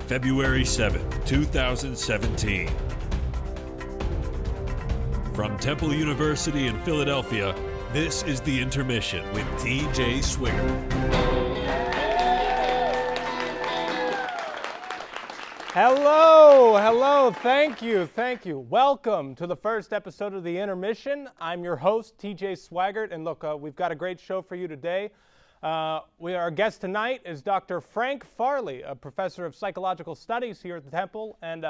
February 7th, 2017. From Temple University in Philadelphia, this is The Intermission with TJ Swigert. Hello, thank you. Welcome to the first episode of The Intermission. I'm your host, TJ Swigert, and look, we've got a great show for you today. Our guest tonight is Dr. Frank Farley, a professor of psychological studies here at the Temple, and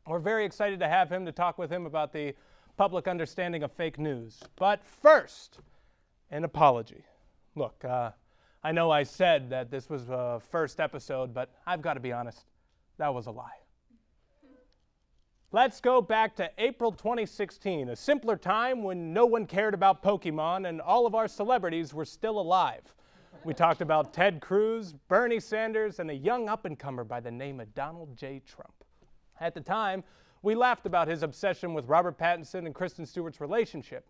we're very excited to have him to talk with him about the public understanding of fake news. But first, an apology. Look, I know I said that this was a first episode, but I've got to be honest, that was a lie. Let's go back to April 2016, a simpler time when no one cared about Pokemon and all of our celebrities were still alive. We talked about Ted Cruz, Bernie Sanders, and a young up-and-comer by the name of Donald J. Trump. At the time, we laughed about his obsession with Robert Pattinson and Kristen Stewart's relationship.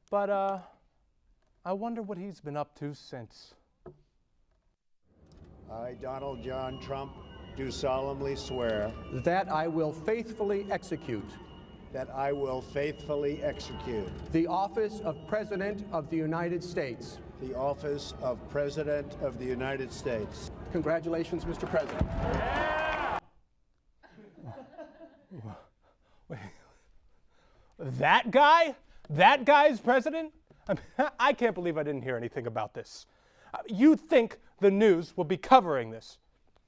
But I wonder what he's been up to since. I, Donald John Trump, do solemnly swear that I will faithfully execute that I will faithfully execute the office of President of the United States. the office of President of the United States. Congratulations, Mr. President. Wait, that guy? That guy's president? I can't believe I didn't hear anything about this. You'd think the news would be covering this.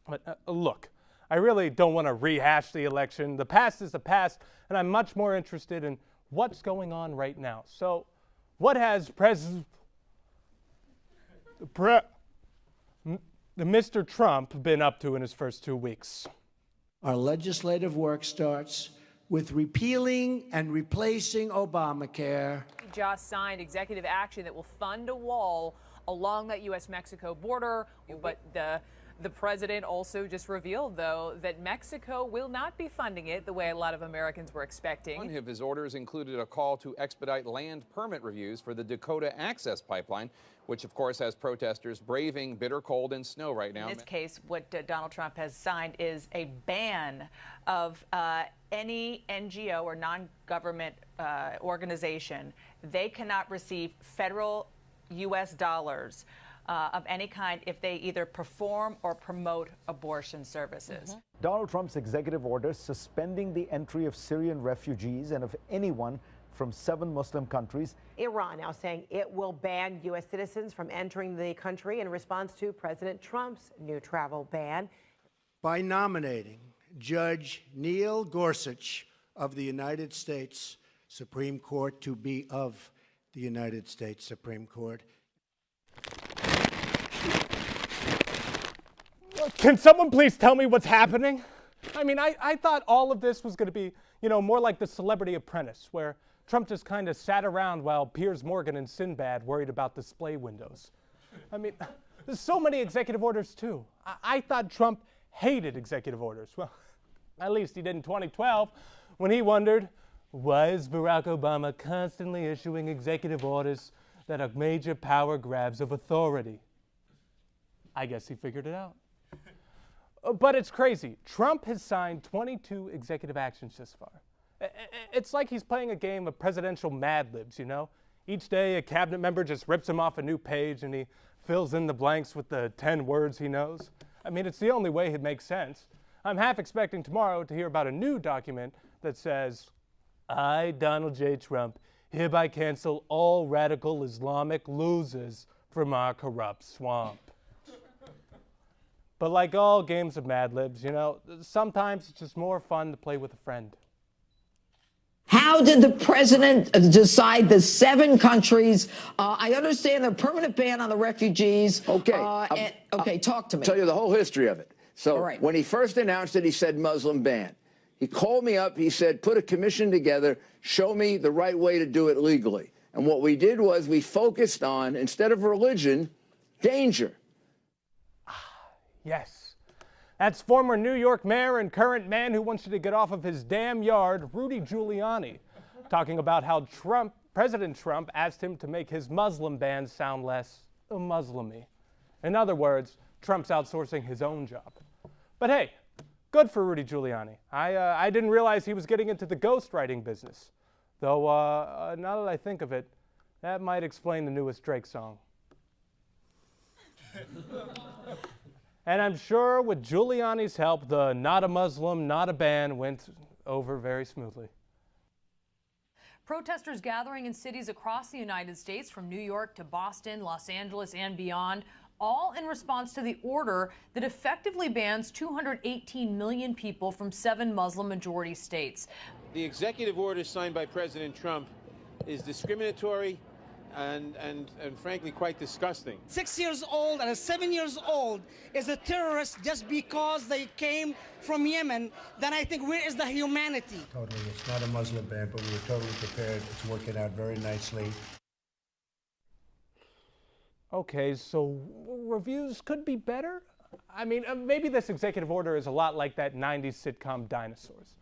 But look, I really don't want to rehash the election. The past is the past, and I'm much more interested in what's going on right now. So, what has Mr. Trump been up to in his first 2 weeks? Our legislative work starts with repealing and replacing Obamacare. He just signed executive action that will fund a wall along that U.S.-Mexico border, but the president also just revealed, though, that Mexico will not be funding it the way a lot of Americans were expecting. One of his orders included a call to expedite land permit reviews for the Dakota Access Pipeline, which, of course, has protesters braving bitter cold and snow right now. In this case, what Donald Trump has signed is a ban of any NGO or non-government organization. They cannot receive federal U.S. dollars of any kind if they either perform or promote abortion services. Donald Trump's executive order suspending the entry of Syrian refugees and of anyone from 7 Muslim countries. Iran now saying it will ban U.S. citizens from entering the country in response to President Trump's new travel ban. By nominating Judge Neil Gorsuch of the United States Supreme Court to be of the United States Supreme Court. Can someone please tell me what's happening? I mean, I thought all of this was going to be, more like The Celebrity Apprentice, where Trump just kind of sat around while Piers Morgan and Sinbad worried about display windows. I mean, there's so many executive orders, too. I thought Trump hated executive orders. Well, at least he did in 2012 when he wondered, why is Barack Obama constantly issuing executive orders that are major power grabs of authority? I guess he figured it out. But it's crazy. Trump has signed 22 executive actions this far. It's like he's playing a game of presidential Mad Libs, Each day a cabinet member just rips him off a new page and he fills in the blanks with the 10 words he knows. I mean, it's the only way it makes sense. I'm half expecting tomorrow to hear about a new document that says, I, Donald J. Trump, hereby cancel all radical Islamic losers from our corrupt swamp. But like all games of Mad Libs, sometimes it's just more fun to play with a friend. How did the president decide the 7 countries? I understand the permanent ban on the refugees. Okay. Talk to me. Tell you the whole history of it. So right. When he first announced it, he said Muslim ban. He called me up. He said, put a commission together. Show me the right way to do it legally. And what we did was we focused on, instead of religion, danger. Yes. That's former New York mayor and current man who wants you to get off of his damn yard, Rudy Giuliani, talking about how President Trump asked him to make his Muslim ban sound less Muslim-y. In other words, Trump's outsourcing his own job. But hey, Good for Rudy Giuliani. I didn't realize he was getting into the ghostwriting business. Though, now that I think of it, that might explain the newest Drake song. And I'm sure with Giuliani's help, the not a Muslim, not a ban went over very smoothly. Protesters gathering in cities across the United States, from New York to Boston, Los Angeles, and beyond, all in response to the order that effectively bans 218 million people from 7 Muslim-majority states. The executive order signed by President Trump is discriminatory and frankly quite disgusting. 6 years old and 7 years old is a terrorist just because they came from Yemen, then I think where is the humanity? Totally. It's not a Muslim ban, but we were totally prepared. It's working out very nicely. Okay, so reviews could be better? I mean, maybe this executive order is a lot like that 90s sitcom Dinosaurs.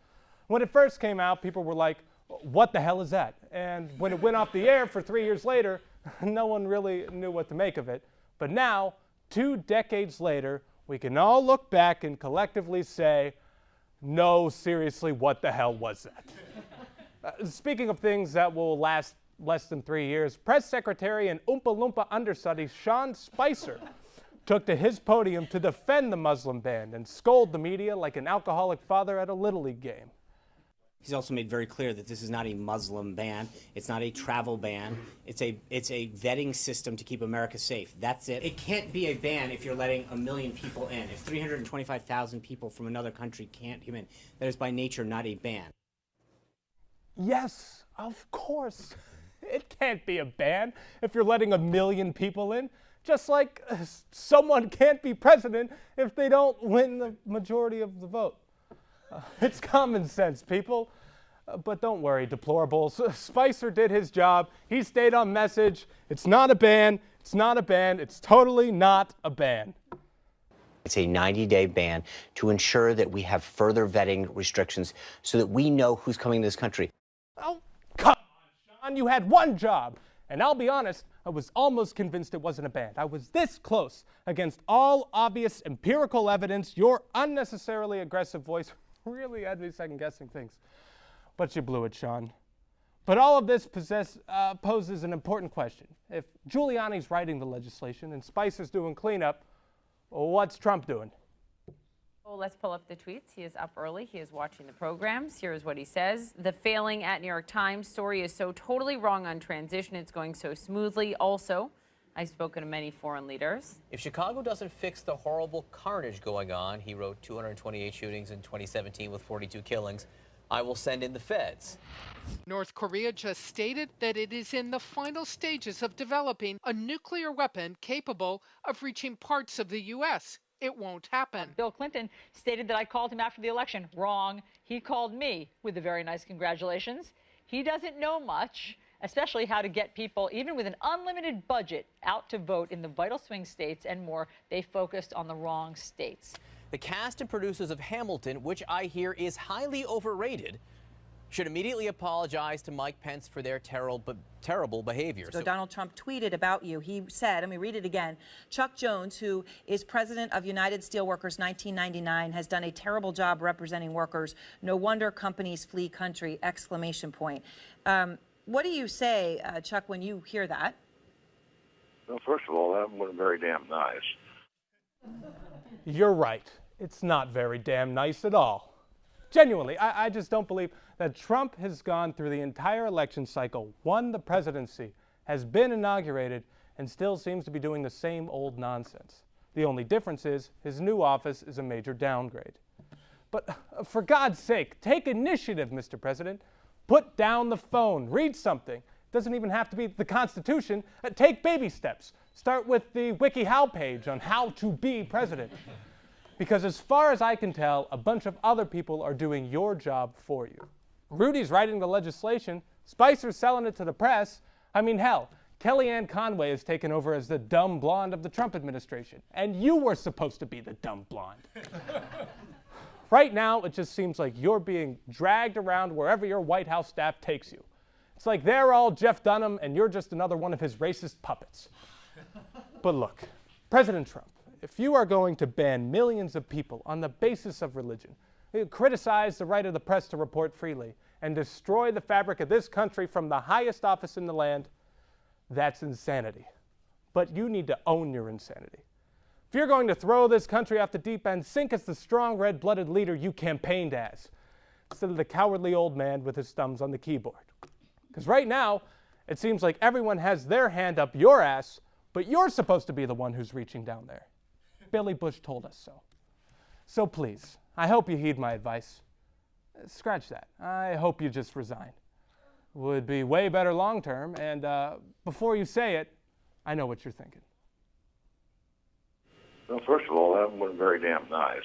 When it first came out, people were like, what the hell is that? And when it went off the air for 3 years later, no one really knew what to make of it. But now, 2 decades later, we can all look back and collectively say, no, seriously, what the hell was that? Speaking of things that will last less than 3 years, Press Secretary and Oompa Loompa understudy Sean Spicer took to his podium to defend the Muslim ban and scold the media like an alcoholic father at a Little League game. He's also made very clear that this is not a Muslim ban. It's not a travel ban. It's a vetting system to keep America safe. That's it. It can't be a ban if you're letting 1 million people in. If 325,000 people from another country can't come in, that is by nature not a ban. Yes, of course. It can't be a ban if you're letting 1 million people in. Just like someone can't be president if they don't win the majority of the vote. It's common sense, people. But don't worry, deplorables. Spicer did his job. He stayed on message. It's not a ban. It's not a ban. It's totally not a ban. It's a 90-day ban to ensure that we have further vetting restrictions so that we know who's coming to this country. Oh, come on, Sean. You had one job. And I'll be honest, I was almost convinced it wasn't a ban. I was this close. Against all obvious empirical evidence, your unnecessarily aggressive voice really had me second-guessing things. But you blew it, Sean. But all of this poses an important question. If Giuliani's writing the legislation and Spicer's doing cleanup, what's Trump doing? Well, let's pull up the tweets. He is up early. He is watching the programs. Here's what he says. The failing at New York Times story is so totally wrong on transition. It's going so smoothly. Also, I've spoken to many foreign leaders. If Chicago doesn't fix the horrible carnage going on, he wrote 228 shootings in 2017 with 42 killings, I will send in the feds. North Korea just stated that it is in the final stages of developing a nuclear weapon capable of reaching parts of the U.S. It won't happen. Bill Clinton stated that I called him after the election. Wrong. He called me with a very nice congratulations. He doesn't know much, especially how to get people, even with an unlimited budget, out to vote in the vital swing states and more. They focused on the wrong states. The cast and producers of Hamilton, which I hear is highly overrated, should immediately apologize to Mike Pence for their terrible behavior. So Donald Trump tweeted about you. He said, let me read it again, Chuck Jones, who is president of United Steelworkers 1999, has done a terrible job representing workers. No wonder companies flee country, exclamation point. What do you say, Chuck, when you hear that? Well, first of all, that wasn't very damn nice. You're right. It's not very damn nice at all. Genuinely, I just don't believe that Trump has gone through the entire election cycle, won the presidency, has been inaugurated, and still seems to be doing the same old nonsense. The only difference is his new office is a major downgrade. But for God's sake, take initiative, Mr. President. Put down the phone. Read something. It doesn't even have to be the Constitution. Take baby steps. Start with the WikiHow page on how to be president. Because as far as I can tell, a bunch of other people are doing your job for you. Rudy's writing the legislation. Spicer's selling it to the press. I mean, hell, Kellyanne Conway has taken over as the dumb blonde of the Trump administration. And you were supposed to be the dumb blonde. Right now, it just seems like you're being dragged around wherever your White House staff takes you. It's like they're all Jeff Dunham and you're just another one of his racist puppets. But look, President Trump, if you are going to ban millions of people on the basis of religion, criticize the right of the press to report freely, and destroy the fabric of this country from the highest office in the land, that's insanity. But you need to own your insanity. If you're going to throw this country off the deep end, sink as the strong red-blooded leader you campaigned as, instead of the cowardly old man with his thumbs on the keyboard. Because right now, it seems like everyone has their hand up your ass, but you're supposed to be the one who's reaching down there. Billy Bush told us so. So please, I hope you heed my advice. Scratch that. I hope you just resign. Would be way better long term, and before you say it, I know what you're thinking. Well, first of all, that wasn't very damn nice.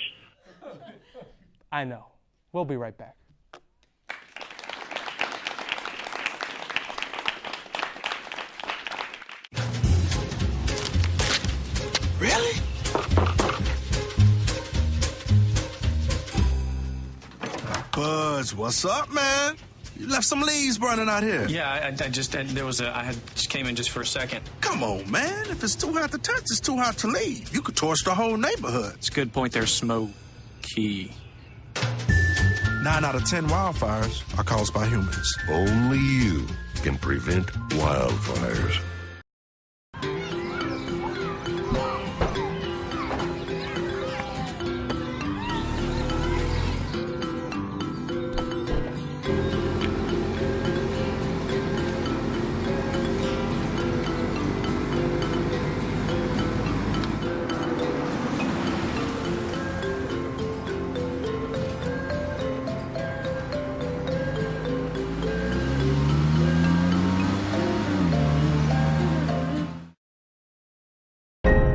I know. We'll be right back. Really? Buzz, what's up, man? You left some leaves burning out here. Yeah, I just came in just for a second. Come on, man. If it's too hot to touch, it's too hot to leave. You could torch the whole neighborhood. It's a good point there, Smokey. 9 out of 10 wildfires are caused by humans. Only you can prevent wildfires.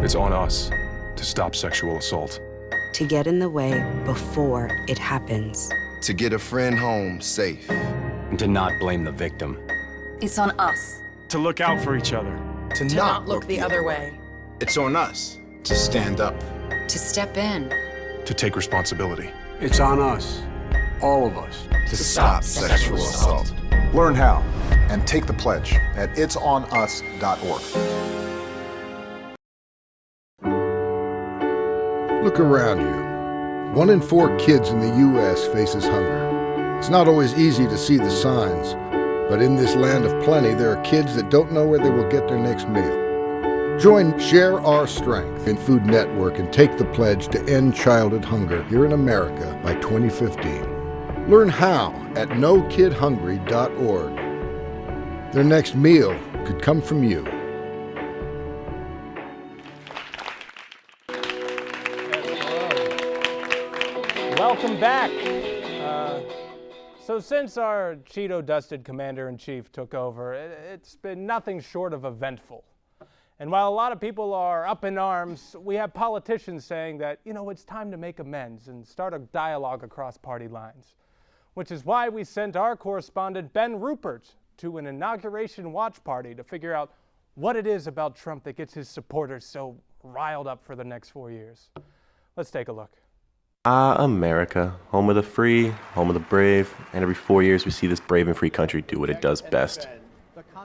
It's on us to stop sexual assault. To get in the way before it happens. To get a friend home safe. And to not blame the victim. It's on us. To look out for each other. To not look the other way. It's on us to stand up. To step in. To take responsibility. It's on us, all of us, to stop sexual assault. Learn how and take the pledge at itsonus.org. Look around you. 1 in 4 kids in the U.S. faces hunger. It's not always easy to see the signs, but in this land of plenty, there are kids that don't know where they will get their next meal. Join Share Our Strength in Food Network and take the pledge to end childhood hunger here in America by 2015. Learn how at NoKidHungry.org. Their next meal could come from you. Welcome back. So since our Cheeto-dusted commander-in-chief took over, it's been nothing short of eventful. And while a lot of people are up in arms, we have politicians saying that, it's time to make amends and start a dialogue across party lines. Which is why we sent our correspondent, Ben Rupert, to an inauguration watch party to figure out what it is about Trump that gets his supporters so riled up for the next 4 years. Let's take a look. America, home of the free, home of the brave, and every 4 years we see this brave and free country do what it does best.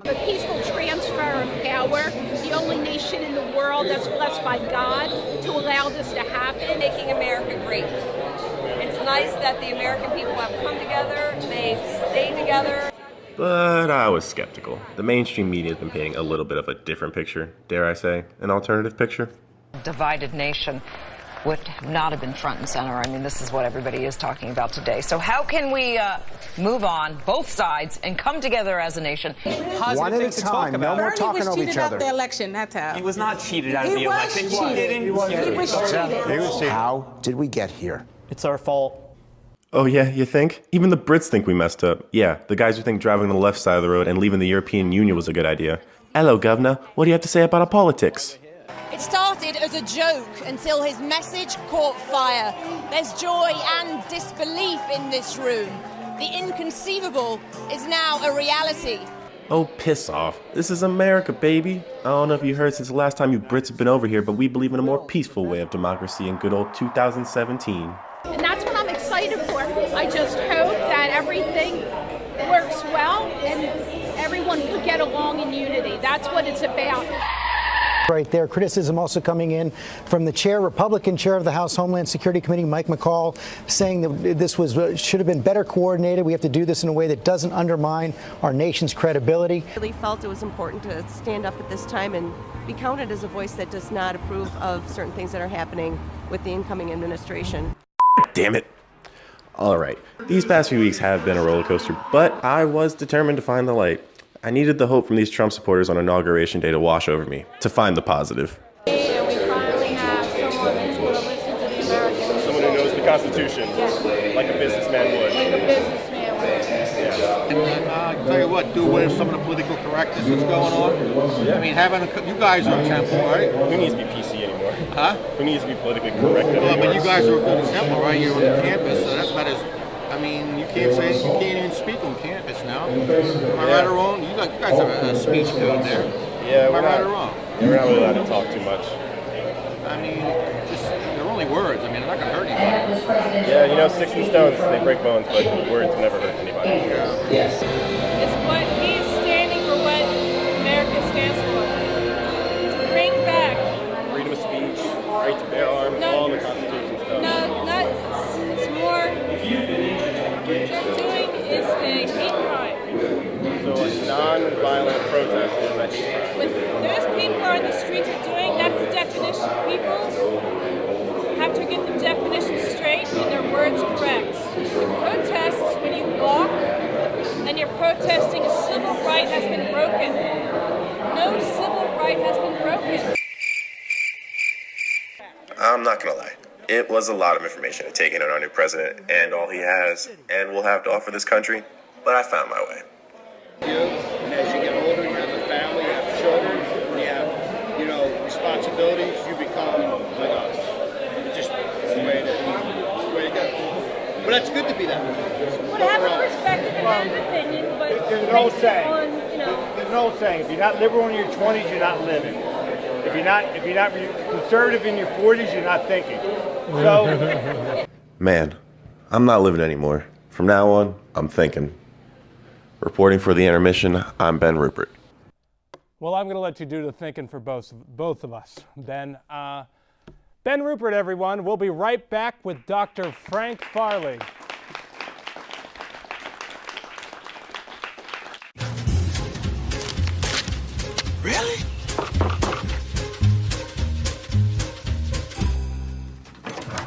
The peaceful transfer of power, the only nation in the world that's blessed by God to allow this to happen. Making America great. It's nice that the American people have come together, they've stayed together. But I was skeptical. The mainstream media has been painting a little bit of a different picture, dare I say, an alternative picture. Divided nation would not have been front and center. I mean, this is what everybody is talking about today. So how can we move on, both sides, and come together as a nation? One at a time. No more talking over each other. The election, that's how. He was not cheated out of the election. He was cheated. How did we get here? It's our fault. Oh yeah, you think? Even the Brits think we messed up. Yeah, the guys who think driving on the left side of the road and leaving the European Union was a good idea. Hello, Governor. What do you have to say about our politics? It started as a joke until his message caught fire. There's joy and disbelief in this room. The inconceivable is now a reality. Oh, piss off. This is America, baby. I don't know if you heard since the last time you Brits have been over here, but we believe in a more peaceful way of democracy in good old 2017. And that's what I'm excited for. I just hope that everything works well and everyone could get along in unity. That's what it's about. right there. Criticism also coming in from the Republican chair of the House Homeland Security Committee, Mike McCall, saying that this should have been better coordinated. We have to do this in a way that doesn't undermine our nation's credibility. I really felt it was important to stand up at this time and be counted as a voice that does not approve of certain things that are happening with the incoming administration. Damn it. All right, these past few weeks have been a roller coaster, but I was determined to find the light. I needed the hope from these Trump supporters on Inauguration Day to wash over me, to find the positive. And we finally have someone that's going to listen to the Americans. Someone who knows the Constitution, like a businessman would. Like a businessman would. And then, I'll tell you what, do away with some of the political correctness that's going on. Yeah. I mean, you guys are a temple, right? Who needs to be PC anymore? Huh? Who needs to be politically correct anymore? Well, but you guys are a good example, right? You're on the campus, so that's about as, I mean, you can't even speak on campus now. Am I right or wrong? You guys have a speech code there. Yeah, Am I right or wrong? Yeah, we're not really allowed to talk too much. I mean, they're only words. I mean, they're not going to hurt anybody. Yeah, you know, sticks and stones, they break bones, but words never hurt anybody. Yeah. Yes. It's what he is standing for, what America stands for. To bring back freedom of speech, right to bear arms, all the Constitution stuff. No, not. It's more. What they're doing is a hate crime. So a non-violent protest is a hate crime. What those people on the streets are doing, that's the definition. People have to get the definition straight and their words correct. The protest is when you walk and you're protesting a civil right has been broken. No civil right has been broken. I'm not gonna lie. It was a lot of information to take in on our new president and all he has and will have to offer this country, but I found my way. And as you get older, you have a family, you have children, you have, responsibilities, you become like us. It's the way to go. But that's good to be that way. Would have a perspective and have an opinion, but there's an old saying. There's an old saying: if you're not liberal in your 20s, you're not living. If you're not conservative in your 40s, you're not thinking. So, man, I'm not living anymore. From now on, I'm thinking. Reporting for the Intermission, I'm Ben Rupert. Well, I'm going to let you do the thinking for both of us, Ben. Ben Rupert, everyone. We'll be right back with Dr. Frank Farley. Really?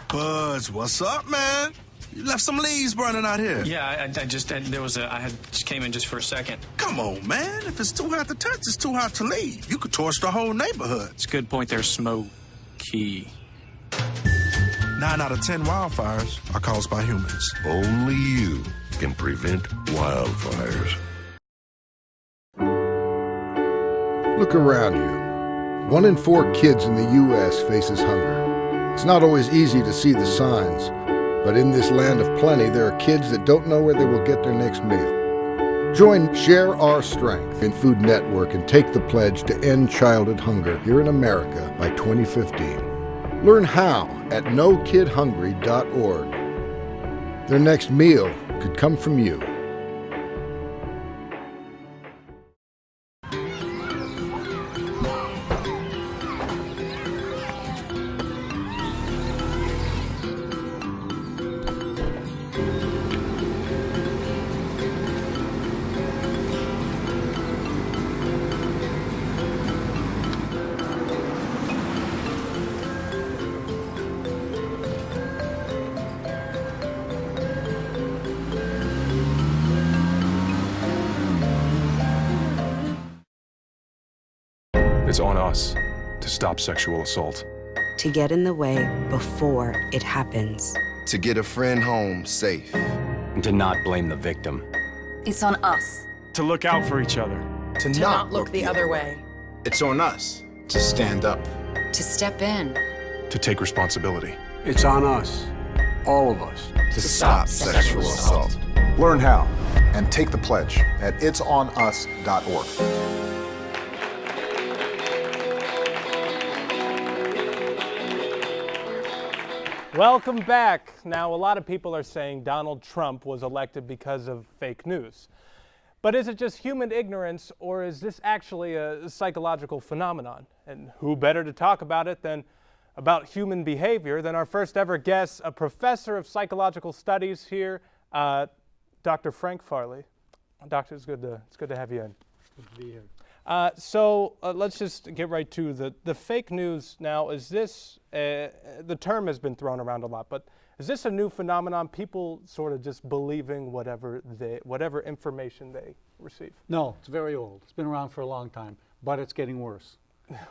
Buzz, what's up, man? You left some leaves burning out here. Yeah, I just came in just for a second. Come on, man. If it's too hot to touch, it's too hot to leave. You could torch the whole neighborhood. It's a good point there, smoky. 9 out of 10 wildfires are caused by humans. Only you can prevent wildfires. Look around you. 1 in 4 kids in the U.S. faces hunger. It's not always easy to see the signs, but in this land of plenty, there are kids that don't know where they will get their next meal. Join Share Our Strength in Food Network and take the pledge to end childhood hunger here in America by 2015. Learn how at NoKidHungry.org. Their next meal could come from you. It's on us to stop sexual assault. To get in the way before it happens. To get a friend home safe. And to not blame the victim. It's on us. To look out for each other. To not look the other way. It's on us to stand up. To step in. To take responsibility. It's on us, all of us, to stop sexual assault. Learn how and take the pledge at it'sonus.org. Welcome back. Now, a lot of people are saying Donald Trump was elected because of fake news. But is it just human ignorance, or is this actually a psychological phenomenon? And who better to talk about it than about human behavior than our first ever guest, a professor of psychological studies here, Dr. Frank Farley. Doctor, it's good to have you in. Good to be here. So let's just get right to the fake news now. Is this, the term has been thrown around a lot, but is this a new phenomenon, people sort of just believing whatever information they receive? No, it's very old. It's been around for a long time, but it's getting worse.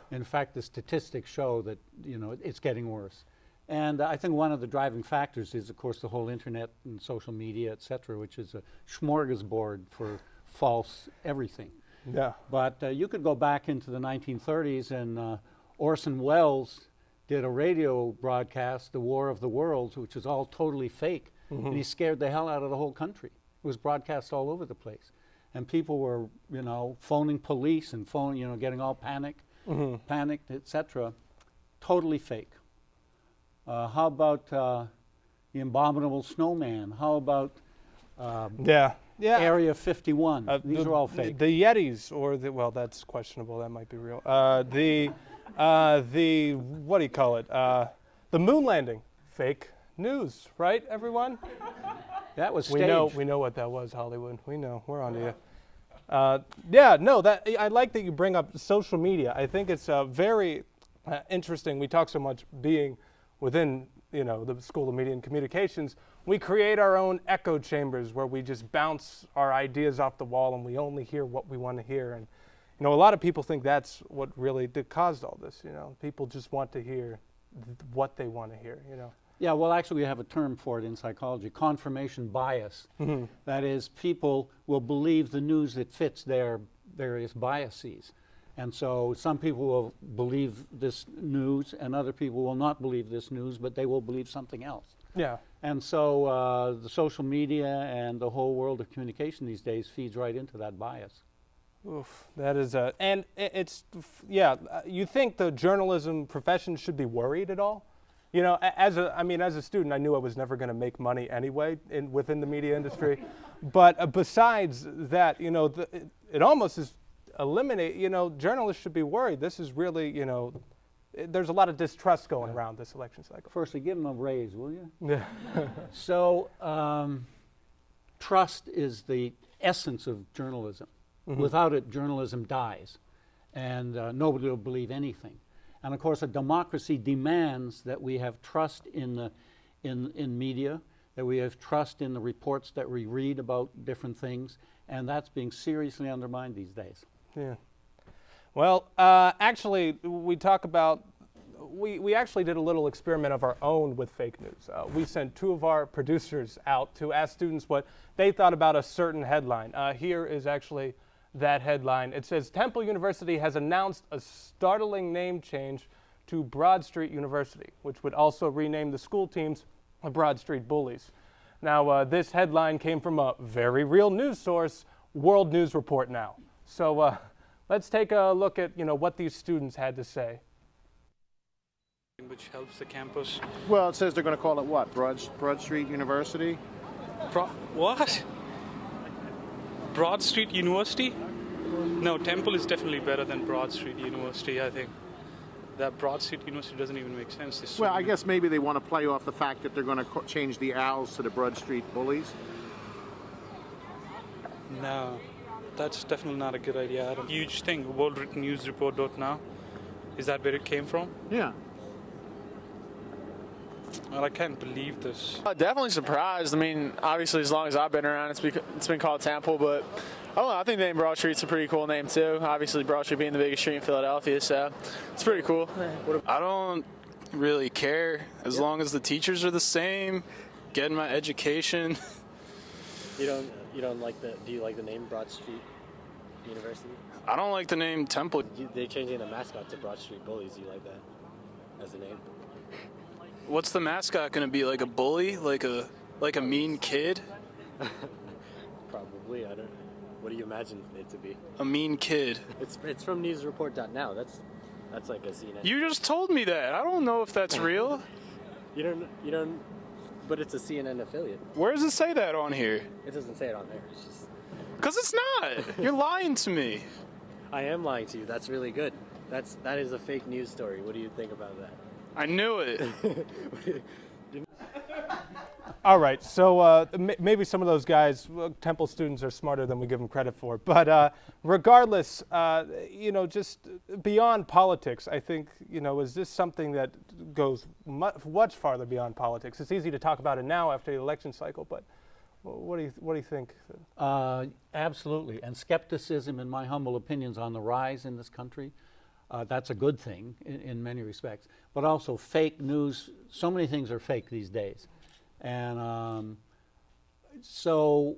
In fact, the statistics show that, it's getting worse. And I think one of the driving factors is, of course, the whole internet and social media, et cetera, which is a smorgasbord for false everything. Yeah. But you could go back into the 1930s, and Orson Welles did a radio broadcast, The War of the Worlds, which is all totally fake. Mm-hmm. And he scared the hell out of the whole country. It was broadcast all over the place. And people were, phoning police and getting all panicked, etc. Totally fake. How about the Abominable Snowman? How about Area 51? These are all fake. The Yetis, or that's questionable. That might be real. The what do you call it? The moon landing, fake news, right, everyone? That was staged. We know what that was, Hollywood. We know. We're on to you. I like that you bring up social media. I think it's very interesting. We talk so much being within, the School of Media and Communications. We create our own echo chambers where we just bounce our ideas off the wall and we only hear what we want to hear. And, a lot of people think that's what really caused all this. People just want to hear what they want to hear, Yeah, well, actually, we have a term for it in psychology, confirmation bias. Mm-hmm. That is, people will believe the news that fits their various biases. And so some people will believe this news and other people will not believe this news, but they will believe something else. Yeah. And so the social media and the whole world of communication these days feeds right into that bias. Oof, that is and you think the journalism profession should be worried at all? As a student, I knew I was never going to make money anyway within the media industry. But besides that, it almost is eliminate, journalists should be worried. This is really, there's a lot of distrust going around this election cycle. Firstly, give them a raise, will you? Yeah. So, trust is the essence of journalism. Mm-hmm. Without it, journalism dies, and nobody will believe anything. And of course, a democracy demands that we have trust in media, that we have trust in the reports that we read about different things, and that's being seriously undermined these days. Yeah. Well, actually, we actually did a little experiment of our own with fake news. We sent two of our producers out to ask students what they thought about a certain headline. Here is actually that headline. It says, Temple University has announced a startling name change to Broad Street University, which would also rename the school teams the Broad Street Bullies. Now, this headline came from a very real news source, World News Report Now. So let's take a look at, what these students had to say. Which helps the campus. Well, it says they're going to call it what? Broad Street University? What? Broad Street University? No, Temple is definitely better than Broad Street University, I think. That Broad Street University doesn't even make sense. Well, I guess maybe they want to play off the fact that they're going to change the Owls to the Broad Street Bullies. No, that's definitely not a good idea. Huge thing, World News Report now. Is that where it came from? Yeah. Well, I can't believe this. Definitely surprised. I mean, obviously, as long as I've been around, it's been called Temple, but I don't know. I think the name Broad Street's a pretty cool name, too. Obviously, Broad Street being the biggest street in Philadelphia, so it's pretty cool. I don't really care as long as the teachers are the same, getting my education. You don't like do you like the name Broad Street University? I don't like the name Temple. They're changing the mascot to Broad Street Bullies. Do you like that as a name? What's the mascot going to be? Like a bully? Like a mean kid? Probably. I don't. What do you imagine it to be? A mean kid. It's from newsreport.now. That's like a CNN. You just told me that. I don't know if that's real. You don't. But it's a CNN affiliate. Where does it say that on here? It doesn't say it on there. It's just. Because it's not. You're lying to me. I am lying to you. That's really good. That is a fake news story. What do you think about that? I knew it. All right, so maybe some of those guys, Temple students, are smarter than we give them credit for. But regardless, just beyond politics, I think, is this something that goes much farther beyond politics? It's easy to talk about it now after the election cycle, but what do you think? Absolutely, and skepticism, in my humble opinion, is on the rise in this country. That's a good thing in many respects, but also fake news. So many things are fake these days. And so,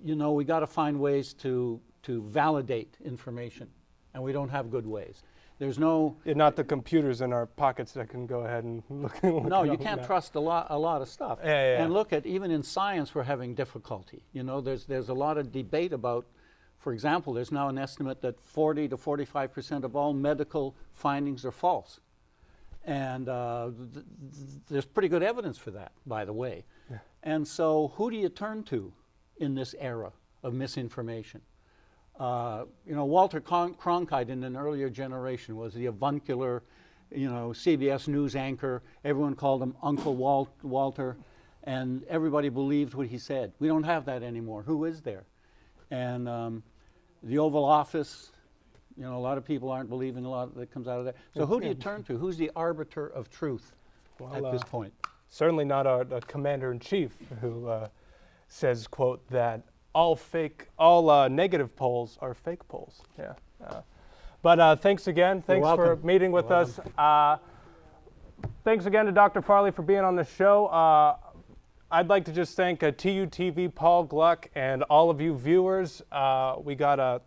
we got to find ways to validate information, and we don't have good ways. There's no... not the computers in our pockets that can go ahead and look. No, you can't trust a lot of stuff. Yeah. And look at, even in science, we're having difficulty. There's a lot of debate about, for example, there's now an estimate that 40 to 45% of all medical findings are false. And there's pretty good evidence for that, by the way. Yeah. And so who do you turn to in this era of misinformation? Walter Cronkite in an earlier generation was the avuncular, CBS News anchor. Everyone called him Uncle Walter, and everybody believed what he said. We don't have that anymore. Who is there? And the Oval Office, a lot of people aren't believing a lot that comes out of there. So who do you turn to? Who's the arbiter of truth at this point? Certainly not our commander-in-chief, who says, quote, that all negative polls are fake polls. Yeah. But thanks again. Thanks for meeting with us. Thanks again to Dr. Farley for being on the show. I'd like to just thank TUTV, Paul Gluck, and all of you viewers. We got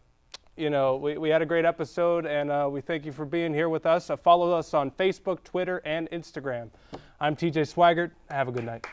we had a great episode, and we thank you for being here with us. Follow us on Facebook, Twitter, and Instagram. I'm TJ Swaggart. Have a good night.